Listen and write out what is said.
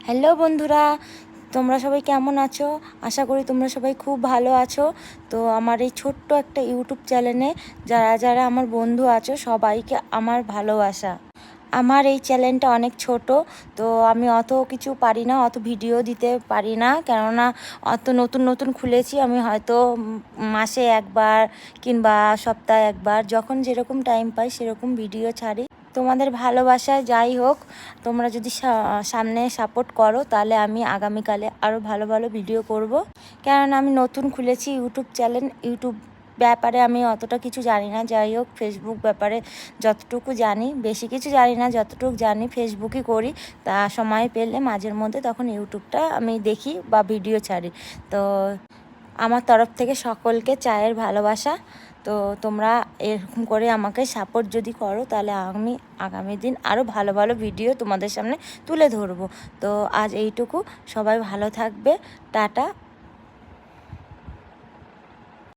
Hello বন্ধুরা, তোমরা সবাই কেমন আছো? আশা করি তোমরা সবাই খুব ভালো আছো। তো আমার এই ছোট্ট একটা ইউটিউব চ্যানেলে যারা যারা আমার বন্ধু আছো সবাইকে আমার ভালোবাসা। আমার এই চ্যানেলটা অনেক ছোট, তো আমি অত কিছু পারি না, অত ভিডিও দিতে পারি না, কেননা অত নতুন নতুন খুলেছি। আমি হয়তো মাসে একবার কিংবা সপ্তাহে একবার যখন যেরকম টাইম পাই সেরকম ভিডিও ছাড়ি। তোমাদের ভালোবাসায় যাই হোক, তোমরা যদি সামনে সাপোর্ট করো তাহলে আমি আগামীকালে আরও ভালো ভালো ভিডিও করব। কেননা আমি নতুন খুলেছি ইউটিউব চ্যানেল। ইউটিউব ব্যাপারে আমি অতটা কিছু জানি না, যাই হোক ফেসবুক ব্যাপারে যতটুকু জানি, বেশি কিছু জানি না, যতটুকু জানি ফেসবুকই করি। তা সময় পেলে মাঝের মধ্যে তখন ইউটিউবটা আমি দেখি বা ভিডিও ছাড়ি। তো আমার তরফ থেকে সকলকে চায়ের ভালোবাসা। তো তোমরা এরকম করে আমাকে সাপোর্ট যদি করো তাহলে আমি আগামী দিন আরও ভালো ভালো ভিডিও তোমাদের সামনে তুলে ধরবো। তো আজ এইটুকু, সবাই ভালো থাকবে, টাটা।